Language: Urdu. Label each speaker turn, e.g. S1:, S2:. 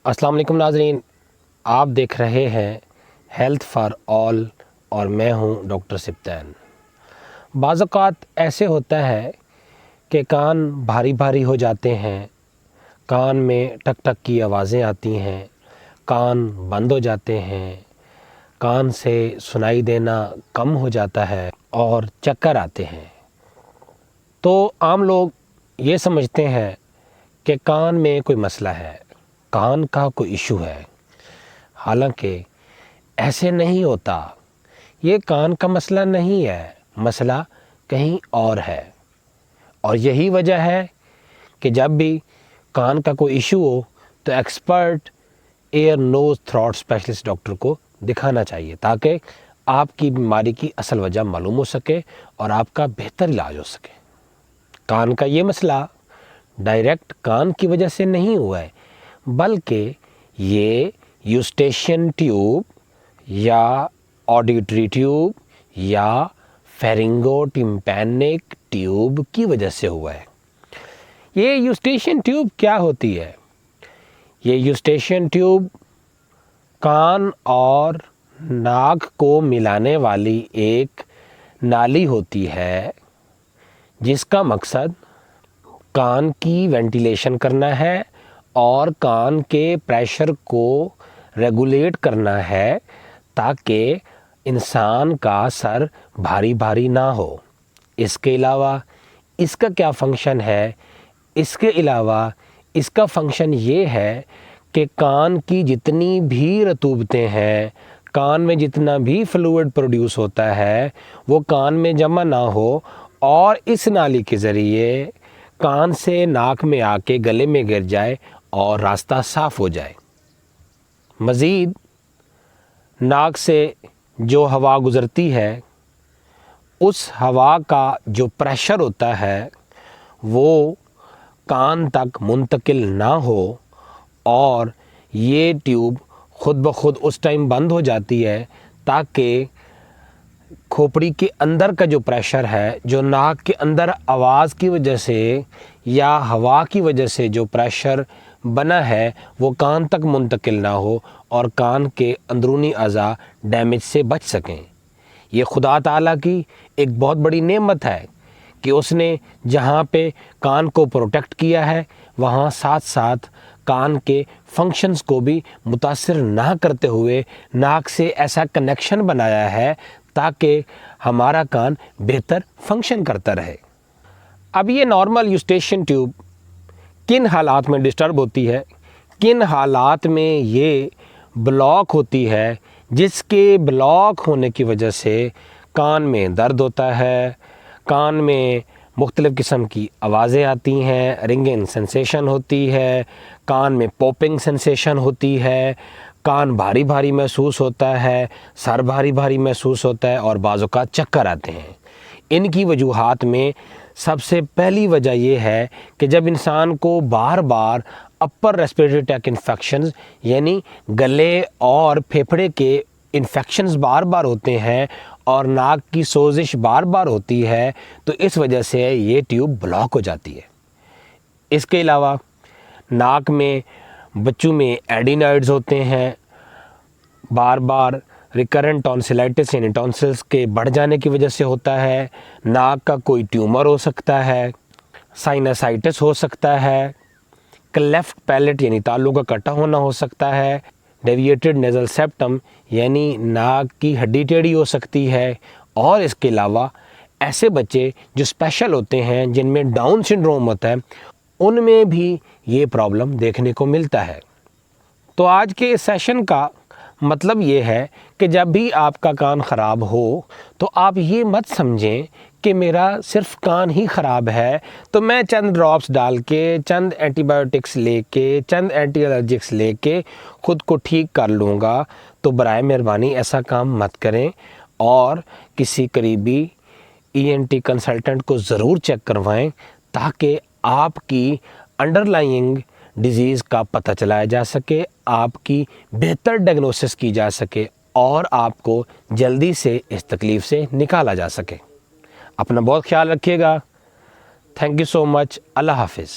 S1: السلام علیکم ناظرین، آپ دیکھ رہے ہیں ہیلتھ فار آل اور میں ہوں ڈاکٹر سبطین۔ بعض اوقات ایسے ہوتا ہے کہ کان بھاری بھاری ہو جاتے ہیں، کان میں ٹک ٹک کی آوازیں آتی ہیں، کان بند ہو جاتے ہیں، کان سے سنائی دینا کم ہو جاتا ہے اور چکر آتے ہیں۔ تو عام لوگ یہ سمجھتے ہیں کہ کان میں کوئی مسئلہ ہے، کان کا کوئی ایشو ہے، حالانکہ ایسے نہیں ہوتا۔ یہ کان کا مسئلہ نہیں ہے، مسئلہ کہیں اور ہے، اور یہی وجہ ہے کہ جب بھی کان کا کوئی ایشو ہو تو ایکسپرٹ ایئر نوز تھروٹ اسپیشلسٹ ڈاکٹر کو دکھانا چاہیے، تاکہ آپ کی بیماری کی اصل وجہ معلوم ہو سکے اور آپ کا بہتر علاج ہو سکے۔ کان کا یہ مسئلہ ڈائریکٹ کان کی وجہ سے نہیں ہوا ہے، بلکہ یہ یوسٹیشین ٹیوب یا آڈیٹری ٹیوب یا فیرنگو ٹمپینک ٹیوب کی وجہ سے ہوا ہے۔ یہ یوسٹیشین ٹیوب کیا ہوتی ہے؟ یہ یوسٹیشین ٹیوب کان اور ناک کو ملانے والی ایک نالی ہوتی ہے، جس کا مقصد کان کی وینٹیلیشن کرنا ہے اور کان کے پریشر کو ریگولیٹ کرنا ہے، تاکہ انسان کا سر بھاری بھاری نہ ہو۔ اس کے علاوہ اس کا کیا فنکشن ہے؟ اس کے علاوہ اس کا فنکشن یہ ہے کہ کان کی جتنی بھی رطوبتیں ہیں، کان میں جتنا بھی فلوئڈ پروڈیوس ہوتا ہے، وہ کان میں جمع نہ ہو اور اس نالی کے ذریعے کان سے ناک میں آ کے گلے میں گر جائے اور راستہ صاف ہو جائے۔ مزید ناک سے جو ہوا گزرتی ہے، اس ہوا کا جو پریشر ہوتا ہے وہ کان تک منتقل نہ ہو، اور یہ ٹیوب خود بخود اس ٹائم بند ہو جاتی ہے تاکہ کھوپڑی کے اندر کا جو پریشر ہے، جو ناک کے اندر آواز کی وجہ سے یا ہوا کی وجہ سے جو پریشر بنا ہے، وہ کان تک منتقل نہ ہو اور کان کے اندرونی اعضاء ڈیمیج سے بچ سکیں۔ یہ خدا تعالیٰ کی ایک بہت بڑی نعمت ہے کہ اس نے جہاں پہ کان کو پروٹیکٹ کیا ہے، وہاں ساتھ ساتھ کان کے فنکشنز کو بھی متاثر نہ کرتے ہوئے ناک سے ایسا کنیکشن بنایا ہے تاکہ ہمارا کان بہتر فنکشن کرتا رہے۔ اب یہ نارمل یوسٹیشین ٹیوب کن حالات میں ڈسٹرب ہوتی ہے، کن حالات میں یہ بلاک ہوتی ہے، جس کے بلاک ہونے کی وجہ سے کان میں درد ہوتا ہے، کان میں مختلف قسم کی آوازیں آتی ہیں، رنگنگ سینسیشن ہوتی ہے، کان میں پوپنگ سینسیشن ہوتی ہے، کان بھاری بھاری محسوس ہوتا ہے، سر بھاری بھاری محسوس ہوتا ہے اور بعض اوقات چکر آتے ہیں۔ ان کی وجوہات میں سب سے پہلی وجہ یہ ہے کہ جب انسان کو بار بار اپر ریسپیریٹری ٹریکٹ انفیکشنز یعنی گلے اور پھیپھڑے کے انفیکشنز بار بار ہوتے ہیں اور ناک کی سوزش بار بار ہوتی ہے، تو اس وجہ سے یہ ٹیوب بلاک ہو جاتی ہے۔ اس کے علاوہ ناک میں بچوں میں ایڈینوائڈز ہوتے ہیں، بار بار ریکرنٹ ٹونسلائٹس یعنی ٹونسلز کے بڑھ جانے کی وجہ سے ہوتا ہے، ناک کا کوئی ٹیومر ہو سکتا ہے، سائنسائٹس ہو سکتا ہے، کلیفٹ پیلٹ یعنی تالوں کا کٹا ہونا ہو سکتا ہے، ڈیویٹڈ نیزل سیپٹم یعنی ناک کی ہڈی ٹیڑھی ہو سکتی ہے، اور اس کے علاوہ ایسے بچے جو اسپیشل ہوتے ہیں، جن میں ڈاؤن سنڈروم ہوتا ہے، ان میں بھی یہ پرابلم دیکھنے کو ملتا ہے۔ تو آج کے اس سیشن کا مطلب یہ ہے کہ جب بھی آپ کا کان خراب ہو تو آپ یہ مت سمجھیں کہ میرا صرف کان ہی خراب ہے تو میں چند ڈراپس ڈال کے، چند اینٹی بایوٹکس لے کے، چند اینٹی الرجکس لے کے خود کو ٹھیک کر لوں گا۔ تو برائے مہربانی ایسا کام مت کریں، اور کسی قریبی ENT کنسلٹنٹ کو ضرور چیک کروائیں، تاکہ آپ کی انڈر لائنگ ڈیزیز کا پتہ چلایا جا سکے، آپ کی بہتر ڈائگنوسس کی جا سکے اور آپ کو جلدی سے اس تکلیف سے نکالا جا سکے۔ اپنا بہت خیال رکھیے گا۔ تھینک یو سو مچ۔ اللہ حافظ۔